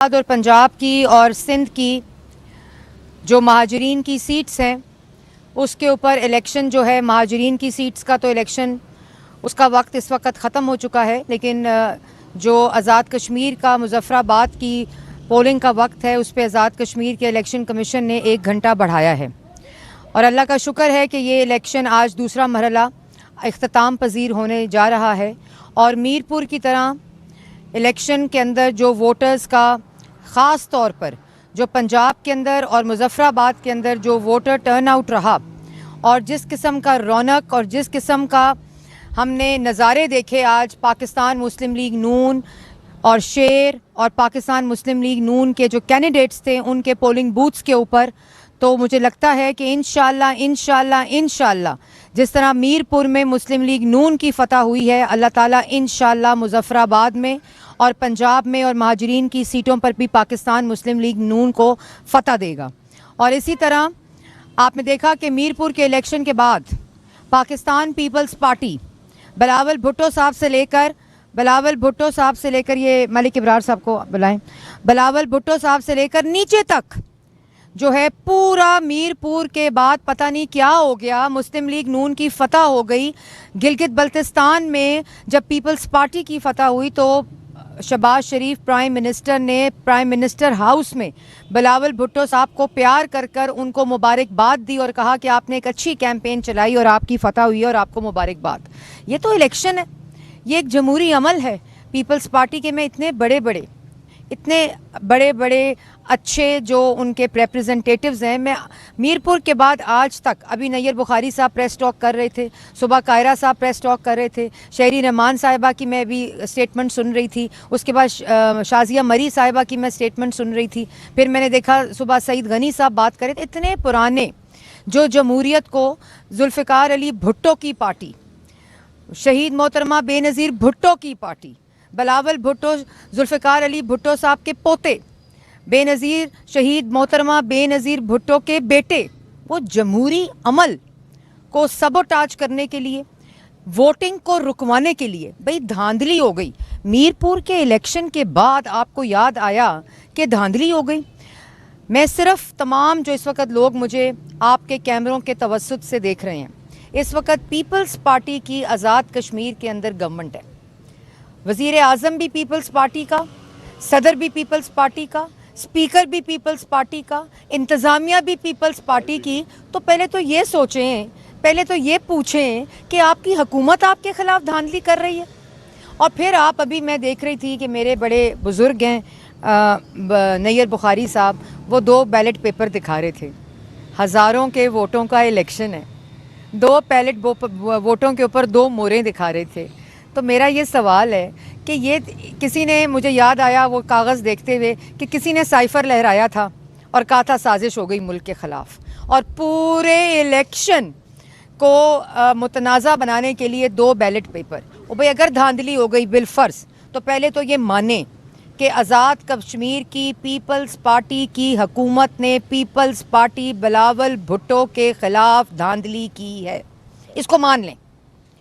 और पंजाब की और सिंध की जो महाजरीन की सीट्स हैं उसके ऊपर इलेक्शन जो है, महाजरीन की सीट्स का तो इलेक्शन उसका वक्त इस वक्त ख़त्म हो चुका है, लेकिन जो आज़ाद कश्मीर का मुज़फ़्फ़राबाद की पोलिंग का वक्त है उस पर आज़ाद कश्मीर के इलेक्शन कमीशन ने 1 घंटा बढ़ाया है। और अल्लाह का शुक्र है कि ये इलेक्शन आज दूसरा मरहला इख्तिताम पजीर होने जा रहा है। और मीरपुर की तरह इलेक्शन के अंदर जो वोटर्स का ख़ास तौर पर जो पंजाब के अंदर और मुज़फ़्फ़राबाद के अंदर जो वोटर टर्नआउट रहा और जिस किस्म का रौनक और जिस किस्म का हमने नज़ारे देखे आज पाकिस्तान मुस्लिम लीग नून और शेर और पाकिस्तान मुस्लिम लीग नून के जो कैंडिडेट्स थे उनके पोलिंग बूथ्स के ऊपर, तो मुझे लगता है कि इंशाल्लाह जिस तरह मीरपुर में मुस्लिम लीग नून की फ़तह हुई है, अल्लाह ताला इंशाल्लाह मुज़फ़्फ़राबाद में और पंजाब में और महाजरीन की सीटों पर भी पाकिस्तान मुस्लिम लीग नून को फ़तह देगा। और इसी तरह आपने देखा कि मीरपुर के इलेक्शन के बाद पाकिस्तान पीपल्स पार्टी बिलावल भुट्टो साहब से लेकर ये मलिक इब्रार साहब को बुलाएं, बिलावल भुट्टो साहब से लेकर नीचे तक जो है पूरा मीरपुर के बाद पता नहीं क्या हो गया, मुस्लिम लीग नून की फ़तह हो गई। गिलगित बल्तिस्तान में जब पीपल्स पार्टी की फ़तह हुई तो शहबाज शरीफ प्राइम मिनिस्टर ने प्राइम मिनिस्टर हाउस में बिलावल भुट्टो साहब को प्यार कर कर उनको मुबारकबाद दी और कहा कि आपने एक अच्छी कैंपेन चलाई और आपकी फ़तह हुई और आपको मुबारकबाद। ये तो इलेक्शन है, ये एक जमहूरी अमल है। पीपल्स पार्टी के में इतने बड़े बड़े अच्छे जो उनके रिप्रेजेंटेटिव्स हैं। मैं मीरपुर के बाद आज तक, अभी नैयर बुखारी साहब प्रेस टॉक कर रहे थे, सुबह कायरा साहब प्रेस टॉक कर रहे थे, शहरी रहमान साहिबा की मैं भी स्टेटमेंट सुन रही थी, उसके बाद शाजिया मरी साहिबा की मैं स्टेटमेंट सुन रही थी, फिर मैंने देखा सुबह सईद गनी साहब बात कर रहे थे। इतने पुराने जो जमहूरियत को जुल्फ़िकार अली भुट्टो की पार्टी, शहीद मोहतरमा बेनज़ीर भुट्टो की पार्टी, बिलावल भुट्टो जुल्फ़िकार अली भुट्टो साहब के पोते, बेनज़ीर शहीद मोहतरमा बेनज़ीर भुट्टो के बेटे, वो जमहूरी अमल को सबोटाज करने के लिए, वोटिंग को रुकवाने के लिए भाई धांधली हो गई। मीरपुर के इलेक्शन के बाद आपको याद आया कि धांधली हो गई। मैं सिर्फ तमाम जो इस वक्त लोग मुझे आपके कैमरों के तवस्सुत से देख रहे हैं, इस वक्त पीपल्स पार्टी की आज़ाद कश्मीर के अंदर गवर्नमेंट है। वज़ीर आज़म भी पीपल्स पार्टी का, सदर भी पीपल्स पार्टी का, स्पीकर भी पीपल्स पार्टी का, इंतज़ामिया भी पीपल्स पार्टी की। तो पहले तो ये सोचें, पहले तो ये पूछें कि आपकी हुकूमत आपके ख़िलाफ़ धांधली कर रही है। और फिर आप, अभी मैं देख रही थी कि मेरे बड़े बुज़ुर्ग हैं नैयर बुखारी साहब, वो 2 बैलेट पेपर दिखा रहे थे। हज़ारों के वोटों का इलेक्शन है, 2 बैलेट वोटों के ऊपर 2 मोहरें दिखा रहे थे। तो मेरा ये सवाल है कि ये किसी ने, मुझे याद आया वो कागज़ देखते हुए कि किसी ने साइफ़र लहराया था और कहा था साजिश हो गई मुल्क के ख़िलाफ़, और पूरे इलेक्शन को मुतनाज़ा बनाने के लिए 2 बैलेट पेपर। और भाई अगर धांधली हो गई बिलफ़र्ज़, तो पहले तो ये माने कि आज़ाद कश्मीर की पीपल्स पार्टी की हुकूमत ने पीपल्स पार्टी बिलावल भुट्टो के ख़िलाफ़ धांधली की है। इसको मान लें,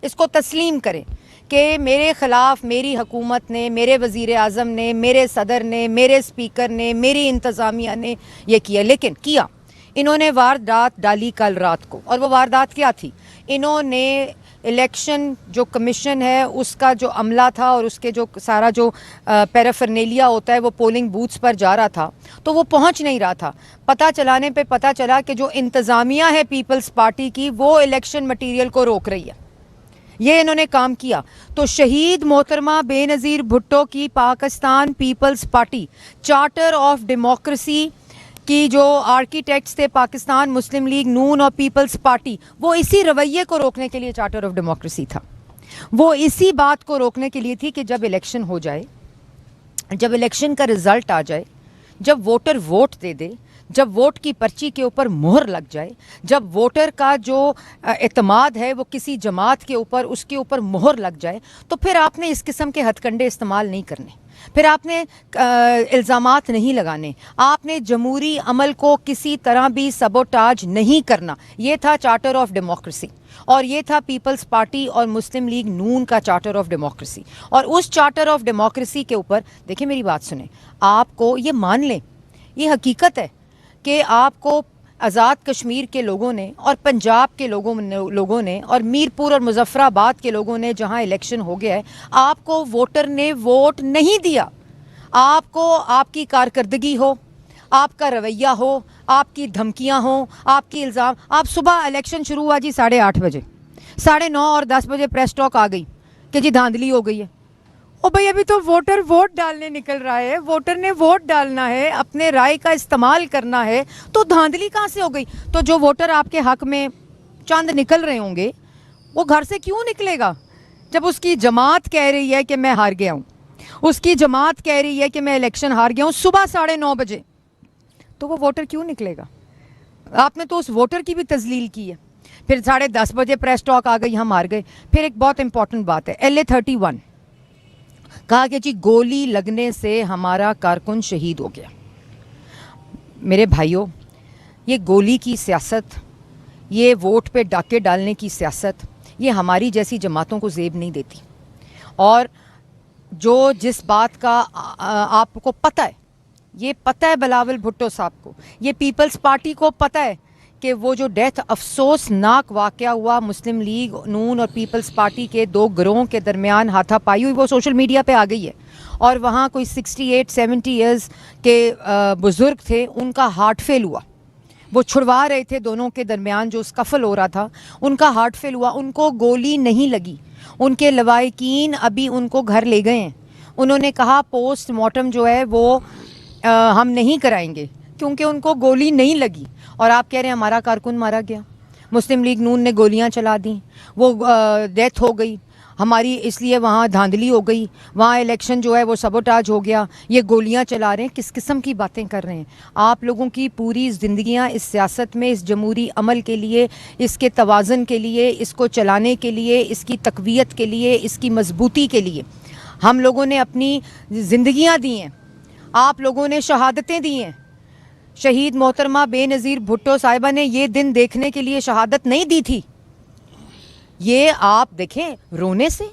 इसको तस्लीम करें कि मेरे ख़िलाफ़ मेरी हुकूमत ने, मेरे वज़ीर आज़म ने, मेरे सदर ने, मेरे स्पीकर ने, मेरी इंतज़ामिया ने ये किया। लेकिन किया इन्होंने वारदात डाली कल रात को, और वो वारदात क्या थी? इन्होंने इलेक्शन जो कमीशन है उसका जो अमला था और उसके जो सारा जो पैराफर्नेलिया होता है वो पोलिंग बूथ्स पर जा रहा था, तो वो पहुंच नहीं रहा था। पता चलाने पे पता चला कि जो इंतज़ामिया है पीपल्स पार्टी की, वो इलेक्शन मटीरियल को रोक रही है। ये इन्होंने काम किया। तो शहीद मोहतरमा बेनज़ीर भुट्टो की Pakistan Peoples Party, charter of democracy की जो आर्किटेक्ट्स थे पाकिस्तान मुस्लिम लीग नून और पीपल्स पार्टी, वो इसी रवैये को रोकने के लिए चार्टर ऑफ डेमोक्रेसी था। वो इसी बात को रोकने के लिए थी कि जब इलेक्शन हो जाए, जब इलेक्शन का रिज़ल्ट आ जाए, जब वोटर वोट दे दे, जब वोट की पर्ची के ऊपर मोहर लग जाए, जब वोटर का जो एतमाद है वो किसी जमात के ऊपर, उसके ऊपर मोहर लग जाए, तो फिर आपने इस किस्म के हथकंडे इस्तेमाल नहीं करने, फिर आपने इल्ज़ामात नहीं लगाने, आपने जमहूरी अमल को किसी तरह भी सबोटाज नहीं करना। ये था चार्टर ऑफ डेमोक्रेसी, और ये था पीपल्स पार्टी और मुस्लिम लीग नून का चार्टर ऑफ डेमोक्रेसी। और उस चार्टर ऑफ डेमोक्रेसी के ऊपर देखिए, मेरी बात सुने, आपको ये मान लें, ये हकीकत है कि आपको आज़ाद कश्मीर के लोगों ने और पंजाब के लोगों ने और मीरपुर और मुजफ्फराबाद के लोगों ने, जहां इलेक्शन हो गया है, आपको वोटर ने वोट नहीं दिया। आपको आपकी कारकर्दगी हो, आपका रवैया हो, आपकी धमकियां हो, आपकी इल्ज़ाम, आप सुबह इलेक्शन शुरू हुआ जी 8:30 बजे, 9:30 और 10 बजे प्रेस टॉक आ गई कि जी धांधली हो गई है। ओ भाई, अभी तो वोटर वोट डालने निकल रहा है, वोटर ने वोट डालना है, अपने राय का इस्तेमाल करना है, तो धांधली कहाँ से हो गई? तो जो वोटर आपके हक में चंद निकल रहे होंगे, वो घर से क्यों निकलेगा जब उसकी जमात कह रही है कि मैं हार गया हूँ, उसकी जमात कह रही है कि मैं इलेक्शन हार गया हूँ सुबह 9:30 बजे, तो वो वोटर क्यों निकलेगा? आपने तो उस वोटर की भी तजलील की है। फिर 10:30 बजे प्रेस टॉक आ गई, हम हार गए। फिर एक बहुत इंपॉर्टेंट बात है, LA-31 कहा कि जी गोली लगने से हमारा कारकुन शहीद हो गया। मेरे भाइयों, ये गोली की सियासत, ये वोट पे डाके डालने की सियासत, ये हमारी जैसी जमातों को ज़ेब नहीं देती। और जो जिस बात का आपको पता है, ये पता है बिलावल भुट्टो साहब को, ये पीपल्स पार्टी को पता है कि वो जो डेथ अफसोसनाक वाक़या हुआ मुस्लिम लीग नून और पीपल्स पार्टी के दो गिरोहों के दरमियान हाथापाई हुई, वो सोशल मीडिया पे आ गई है। और वहाँ कोई 68-70 ईयर्स के बुज़ुर्ग थे, उनका हार्ट फेल हुआ, वो छुड़वा रहे थे दोनों के दरमियान जो स्कफल हो रहा था, उनका हार्ट फेल हुआ, उनको गोली नहीं लगी। उनके लवाहिकीन अभी उनको घर ले गए हैं। उन्होंने कहा पोस्टमार्टम जो है वो हम नहीं कराएंगे क्योंकि उनको गोली नहीं लगी। और आप कह रहे हैं हमारा कारकुन मारा गया, मुस्लिम लीग नून ने गोलियां चला दी, वो डेथ हो गई हमारी, इसलिए वहाँ धांधली हो गई, वहाँ इलेक्शन जो है वो सबोटाज हो गया, ये गोलियां चला रहे हैं। किस किस्म की बातें कर रहे हैं आप? लोगों की पूरी ज़िंदगियां इस सियासत में, इस जमहूरी अमल के लिए, इसके तवाज़ुन के लिए, इसको चलाने के लिए, इसकी तक़वियत के लिए, इसकी मजबूती के लिए हम लोगों ने अपनी ज़िंदगियाँ दी हैं, आप लोगों ने शहादतें दी हैं। शहीद मोहतरमा बेनज़ीर भुट्टो साहिबा ने ये दिन देखने के लिए शहादत नहीं दी थी। ये आप देखें, रोने से,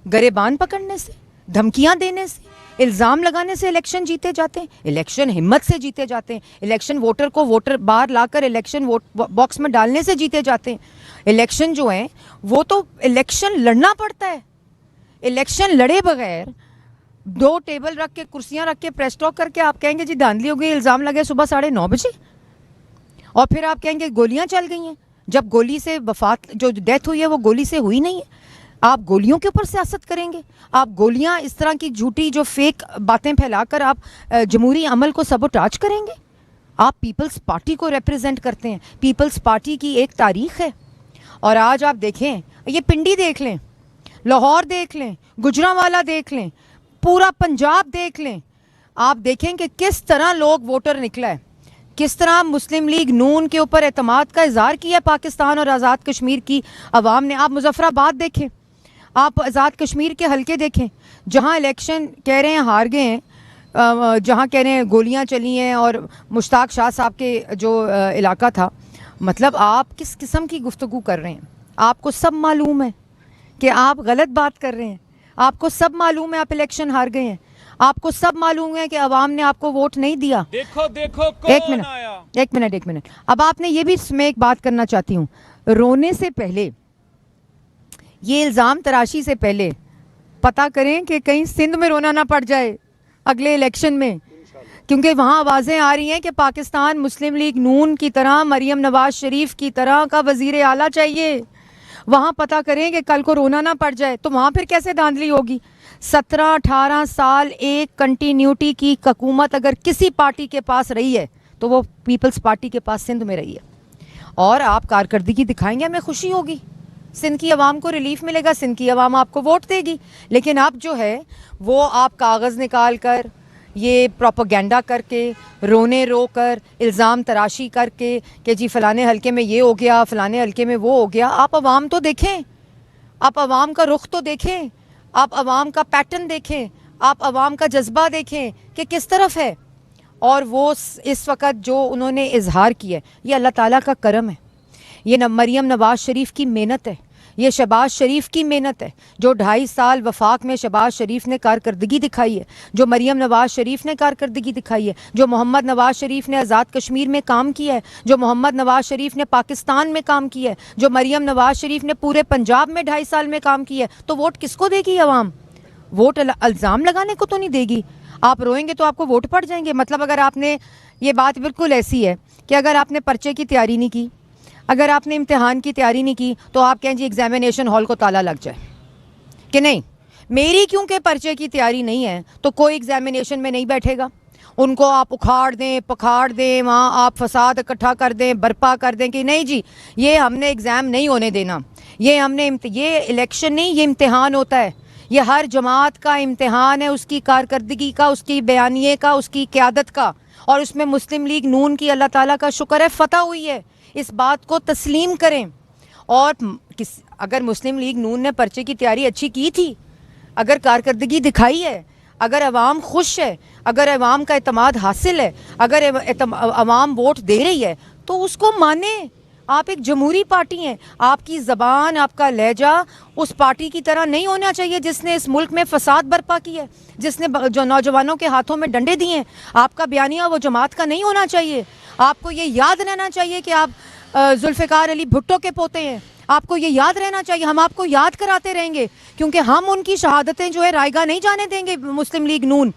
गरेबान पकड़ने से, धमकियां देने से, इल्ज़ाम लगाने से इलेक्शन जीते जाते हैं। इलेक्शन हिम्मत से जीते जाते हैं। इलेक्शन वोटर को वोटर बाहर लाकर इलेक्शन वोट बॉक्स में डालने से जीते जाते हैं। इलेक्शन जो है वो तो इलेक्शन लड़ना पड़ता है। इलेक्शन लड़े बगैर 2 टेबल रख के, कुर्सियां रख के, प्रेस टॉक करके आप कहेंगे जी धांधली हो गई, इल्ज़ाम लगे सुबह 9:30 बजे, और फिर आप कहेंगे गोलियां चल गई हैं, जब गोली से वफात, जो डेथ हुई है वो गोली से हुई नहीं है। आप गोलियों के ऊपर सियासत करेंगे? आप गोलियां, इस तरह की झूठी जो फेक बातें फैलाकर आप जमहूरी अमल को सबोटाज करेंगे? आप पीपल्स पार्टी को रिप्रेजेंट करते हैं, पीपल्स पार्टी की एक तारीख है। और आज आप देखें, ये पिंडी देख लें, लाहौर देख लें, गुजरांवाला देख लें, पूरा पंजाब देख लें, आप देखें कि किस तरह लोग वोटर निकला है, किस तरह मुस्लिम लीग नून के ऊपर एतमाद का इजहार किया पाकिस्तान और आज़ाद कश्मीर की अवाम ने। आप मुजफ्फराबाद देखें, आप आज़ाद कश्मीर के हलके देखें, जहां इलेक्शन कह रहे हैं हार गए हैं, जहां कह रहे हैं गोलियां चली हैं, और मुश्ताक शाह साहब के जो इलाका था, मतलब आप किस किस्म की गुफ्तगू कर रहे हैं? आपको सब मालूम है कि आप गलत बात कर रहे हैं, आपको सब मालूम है आप इलेक्शन हार गए हैं, आपको सब मालूम है कि अवाम ने आपको वोट नहीं दिया। देखो देखो कौन आया। एक मिनट। अब आपने ये भी, मैं एक बात करना चाहती हूँ, रोने से पहले, ये इल्ज़ाम तराशी से पहले पता करें कि कहीं सिंध में रोना ना पड़ जाए अगले इलेक्शन में, क्योंकि वहाँ आवाज़ें आ रही हैं कि पाकिस्तान मुस्लिम लीग नून की तरह, मरियम नवाज शरीफ की तरह का वज़ीर आला चाहिए। वहाँ पता करें कि कल को रोना ना पड़ जाए, तो वहाँ फिर कैसे धांधली होगी? 17-18 साल एक कंटिन्यूटी की हुकूमत अगर किसी पार्टी के पास रही है तो वो पीपल्स पार्टी के पास सिंध में रही है। और आप कारकर्दगी दिखाएंगे, हमें खुशी होगी, सिंध की आवाम को रिलीफ मिलेगा, सिंध की आवाम आपको वोट देगी। लेकिन अब जो है वो आप कागज़ निकाल कर ये प्रोपेगेंडा करके, रोने रो कर, इल्ज़ाम तराशी करके कि जी फ़लाने हलके में ये हो गया, फ़लाने हलके में वो हो गया। आप अवाम तो देखें, आप अवाम का रुख तो देखें, आप अवाम का पैटर्न देखें, आप अवाम का जज्बा देखें कि किस तरफ है। और वो इस वक्त जो उन्होंने इजहार किया, ये अल्लाह ताला का करम है, ये मरीम नवाज़ शरीफ की मेहनत है, ये शहबाज शरीफ की मेहनत है। जो 2.5 साल वफाक में शहबाज शरीफ ने कारकर्दगी दिखाई है, जो मरीम नवाज़ शरीफ ने कारकर्दगी दिखाई है, जो मोहम्मद नवाज़ शरीफ ने आज़ाद कश्मीर में काम किया है, जो मोहम्मद नवाज़ शरीफ ने पाकिस्तान में काम किया है, जो मरीम नवाज़ शरीफ ने पूरे पंजाब में 2.5 साल में काम किया है, तो वोट किसको देगी अवाम? वोट इल्ज़ाम लगाने को तो नहीं देगी। आप रोएंगे तो आपको वोट पड़ जाएंगे। मतलब अगर आपने, ये बात बिल्कुल ऐसी है कि अगर आपने पर्चे की तैयारी नहीं की, अगर आपने इम्तिहान की तैयारी नहीं की, तो आप कहें जी एग्जामिनेशन हॉल को ताला लग जाए कि नहीं, मेरी क्योंकि पर्चे की तैयारी नहीं है तो कोई एग्जामिनेशन में नहीं बैठेगा। उनको आप उखाड़ दें, पखाड़ दें, वहाँ आप फसाद इकट्ठा कर दें, बर्पा कर दें कि नहीं जी ये हमने एग्ज़ाम नहीं होने देना, ये इलेक्शन नहीं, ये इम्तिहान होता है, ये हर जमात का इम्तिहान है, उसकी कारकर्दगी का, उसकी बयानिए का, उसकी क़यादत का। और उसमें मुस्लिम लीग नून की अल्लाह ताला का शुक्र है फ़तह हुई है। इस बात को तस्लीम करें। और अगर मुस्लिम लीग नून ने पर्चे की तैयारी अच्छी की थी, अगर कारकर्दगी दिखाई है, अगर अवाम खुश है, अगर अवाम का एतमाद हासिल है, अगर अवाम वोट दे रही है, तो उसको माने। आप एक जमहूरी पार्टी हैं, आपकी ज़बान, आपका लहजा उस पार्टी की तरह नहीं होना चाहिए जिसने इस मुल्क में फसाद बर्पा की है, जिसने जो नौजवानों के हाथों में डंडे दिए हैं। आपका बयानिया वो जमात का नहीं होना चाहिए। आपको ये याद रहना चाहिए कि आप जुल्फ़िकार अली भुट्टो के पोते हैं। आपको ये याद रहना चाहिए, हम आपको याद कराते रहेंगे, क्योंकि हम उनकी शहादतें जो है रायगा नहीं जाने देंगे मुस्लिम लीग नून।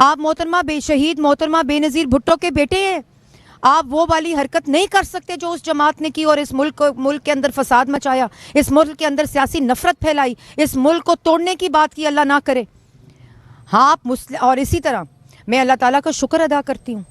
आप मोहतरमा शहीद मोहतरमा बेनज़ीर भुट्टो के बेटे हैं। आप वो वाली हरकत नहीं कर सकते जो उस जमात ने की और इस मुल्क के अंदर फसाद मचाया, इस मुल्क के अंदर सियासी नफरत फैलाई, इस मुल्क को तोड़ने की बात की, अल्लाह ना करे। हाँ, आप मुस्लिम, और इसी तरह मैं अल्लाह ताला का शुक्र अदा करती हूँ,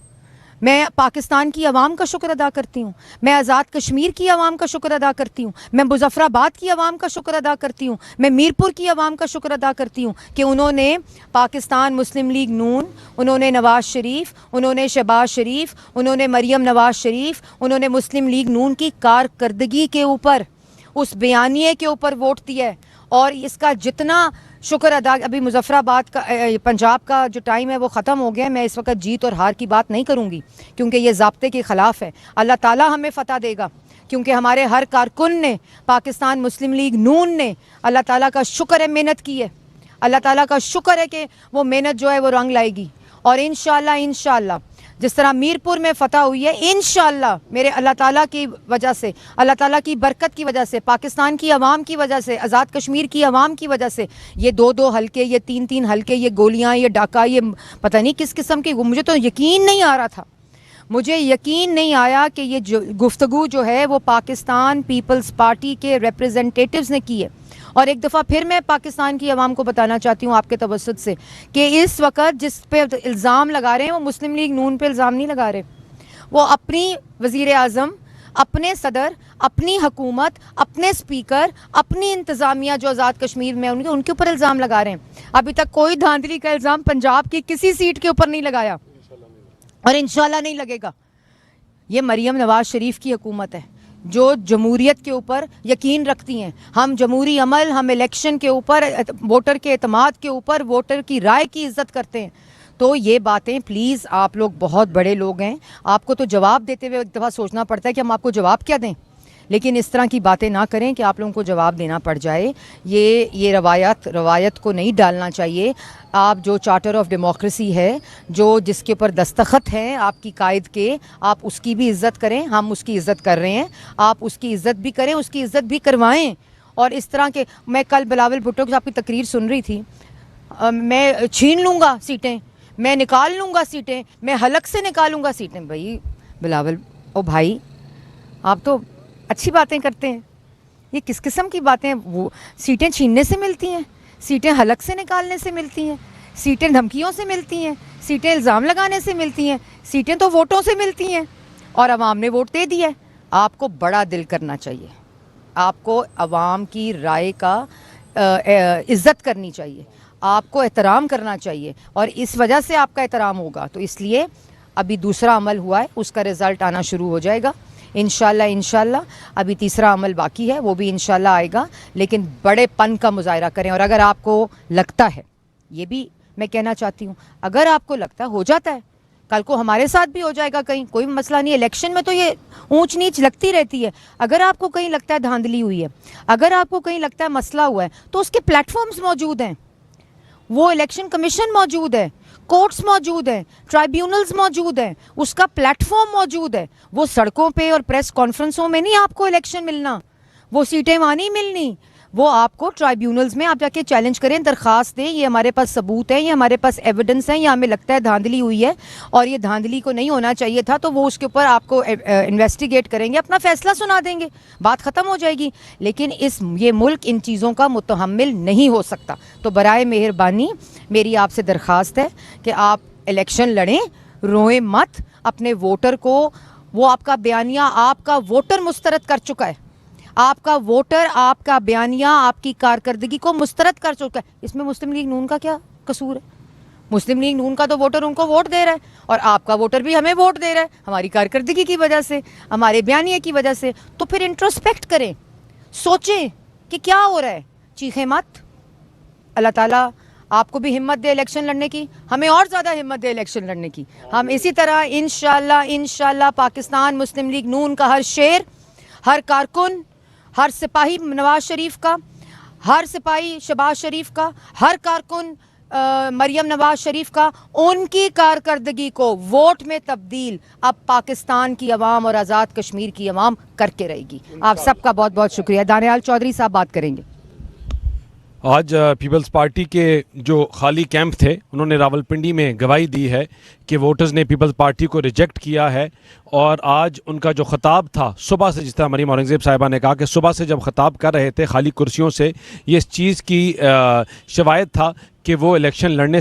मैं पाकिस्तान की आवाम का शुक्र अदा करती हूँ, मैं आज़ाद कश्मीर की आवाम का शुक्र अदा करती हूँ, मैं मुजफ्फराबाद की आवाम का शुक्र अदा करती हूँ, मैं मीरपुर की आवाम का शुक्र अदा करती हूँ कि उन्होंने पाकिस्तान मुस्लिम लीग नून, उन्होंने नवाज़ शरीफ, उन्होंने शहबाज शरीफ, उन्होंने मरीम नवाज़ शरीफ, उन्होंने मुस्लिम लीग नून की कारकर्दगी के ऊपर, उस बयानिए के ऊपर वोट दिया है। और इसका जितना शुक्र अदा, अभी मुजफ्फराबाद का, पंजाब का जो टाइम है वो ख़त्म हो गया है। मैं इस वक्त जीत और हार की बात नहीं करूँगी क्योंकि ये ज़ाब्ते के ख़िलाफ़ है। अल्लाह ताला हमें फ़तह देगा क्योंकि हमारे हर कारकुन ने, पाकिस्तान मुस्लिम लीग नून ने, अल्लाह ताला का शुक्र है मेहनत की है। अल्लाह ताला का शुक्र है कि वो मेहनत जो है वो रंग लाएगी। और इंशाअल्लाह जिस तरह मीरपुर में फ़तह हुई है, इंशाअल्लाह मेरे अल्लाह ताला की वजह से, अल्लाह ताला की बरकत की वजह से, पाकिस्तान की आवाम की वजह से, आज़ाद कश्मीर की आवाम की वजह से, ये 2-2 हल्के, ये 3-3 हल्के, ये गोलियां, ये डाका, ये पता नहीं किस किस्म की, मुझे तो यकीन नहीं आ रहा था, मुझे यकीन नहीं आया कि ये गुफ्तगू जो है वो पाकिस्तान पीपल्स पार्टी के रिप्रेजेंटेटिव्स ने की है। और एक दफ़ा फिर मैं पाकिस्तान की आवाम को बताना चाहती हूँ आपके तवज्जुद से कि इस वक्त जिस पे इल्ज़ाम लगा रहे हैं वो मुस्लिम लीग नून पे इल्ज़ाम नहीं लगा रहे, वो अपनी वज़ीर आज़म, अपने सदर, अपनी हुकूमत, अपने स्पीकर, अपनी इंतज़ामिया जो आज़ाद कश्मीर में उनके ऊपर इल्ज़ाम लगा रहे हैं। अभी तक कोई धांधली का इल्ज़ाम पंजाब की किसी सीट के ऊपर नहीं लगाया और इंशाल्लाह नहीं लगेगा। ये मरीम नवाज़ शरीफ की हुकूमत है जो जमहूरियत के ऊपर यकीन रखती हैं। हम जमहूरी अमल, हम इलेक्शन के ऊपर, वोटर के एतमाद के ऊपर, वोटर की राय की इज़्ज़त करते हैं। तो ये बातें प्लीज़, आप लोग बहुत बड़े लोग हैं, आपको तो जवाब देते हुए एक दफ़ा सोचना पड़ता है कि हम आपको जवाब क्या दें, लेकिन इस तरह की बातें ना करें कि आप लोगों को जवाब देना पड़ जाए। ये रवायत को नहीं डालना चाहिए। आप जो चार्टर ऑफ डेमोक्रेसी है, जो जिसके ऊपर दस्तखत हैं आपकी कायद के, आप उसकी भी इज़्ज़त करें। हम उसकी इज़्ज़त कर रहे हैं, आप उसकी इज़्ज़त भी करें, उसकी इज़्ज़त भी करवाएं। और इस तरह के, मैं कल बिलावल भुट्टो की आपकी तकरीर सुन रही थी, मैं छीन लूँगा सीटें, मैं निकाल लूँगा सीटें, मैं हलक से निकालूँगा सीटें। भाई बिलावल, ओ भाई, आप तो अच्छी बातें करते हैं, ये किस किस्म की बातें? वो सीटें छीनने से मिलती हैं, सीटें हलक से निकालने से मिलती हैं, सीटें धमकियों से मिलती हैं, सीटें इल्ज़ाम लगाने से मिलती हैं, सीटें तो वोटों से मिलती हैं और अवाम ने वोट दे दिया है। आपको बड़ा दिल करना चाहिए, आपको अवाम की राय का इज़्ज़त करनी चाहिए, आपको एहतराम करना चाहिए और इस वजह से आपका एहतराम होगा। तो इसलिए अभी दूसरा अमल हुआ है, उसका रिज़ल्ट आना शुरू हो जाएगा इंशाल्लाह। अभी तीसरा अमल बाकी है, वो भी इंशाल्लाह आएगा। लेकिन बड़े पन का मुजाहरा करें। और अगर आपको लगता है, ये भी मैं कहना चाहती हूँ, अगर आपको लगता है, हो जाता है, कल को हमारे साथ भी हो जाएगा कहीं, कोई मसला नहीं है। इलेक्शन में तो ये ऊंच नीच लगती रहती है। अगर आपको कहीं लगता है धांधली हुई है, अगर आपको कहीं लगता है मसला हुआ है, तो उसके प्लेटफॉर्म्स मौजूद हैं, वो इलेक्शन कमीशन मौजूद है, कोर्ट्स मौजूद हैं, ट्राइब्यूनल्स मौजूद हैं, उसका प्लेटफॉर्म मौजूद है। वो सड़कों पे और प्रेस कॉन्फ्रेंसों में नहीं आपको इलेक्शन मिलना, वो सीटें वहाँ नहीं मिलनी, वो आपको ट्राइब्यूनल्स में आप जाके चैलेंज करें, दरख्वास्त दें, ये हमारे पास सबूत है, ये हमारे पास एविडेंस है, ये हमें लगता है धांधली हुई है और ये धांधली को नहीं होना चाहिए था, तो वो उसके ऊपर आपको इन्वेस्टिगेट करेंगे, अपना फैसला सुना देंगे, बात ख़त्म हो जाएगी। लेकिन ये मुल्क इन चीज़ों का मुतहम्मिल नहीं हो सकता। तो बराए मेहरबानी मेरी आपसे दरख्वास्त है कि आप इलेक्शन लड़ें, रोएं मत। अपने वोटर को, वो आपका बयानिया आपका वोटर मुस्तरद कर चुका है, आपका वोटर आपका बयानिया आपकी कारकर्दगी को मुस्तरद कर चुका है। इसमें मुस्लिम लीग नून का क्या कसूर है? मुस्लिम लीग नून का तो वोटर उनको वोट दे रहा है और आपका वोटर भी हमें वोट दे रहा है, हमारी कारकर्दगी की वजह से, हमारे बयानिया की वजह से। तो फिर इंट्रोस्पेक्ट करें, सोचें कि क्या हो रहा है, चीखें मत। अल्लाह ताला आपको भी हिम्मत दे इलेक्शन लड़ने की, हमें और ज़्यादा हिम्मत दे इलेक्शन लड़ने की। हम इसी तरह इंशाल्लाह पाकिस्तान मुस्लिम लीग नून का हर शेर, हर कारकुन, हर सिपाही नवाज शरीफ का, हर सिपाही शहबाज शरीफ का, हर कारकुन मरियम नवाज शरीफ का, उनकी कारकर्दगी को वोट में तब्दील अब पाकिस्तान की अवाम और आज़ाद कश्मीर की अवाम करके रहेगी। आप सबका बहुत बहुत शुक्रिया। दानियाल चौधरी साहब बात करेंगे। आज पीपल्स पार्टी के जो खाली कैंप थे, उन्होंने रावलपिंडी में गवाही दी है कि वोटर्स ने पीपल्स पार्टी को रिजेक्ट किया है। और आज उनका जो ख़ताब था सुबह से, जिस तरह मरीम औरंगज़ेब साहिबा ने कहा कि सुबह से जब ख़ताब कर रहे थे खाली कुर्सियों से, ये इस चीज़ की शवायद था कि वो इलेक्शन लड़ने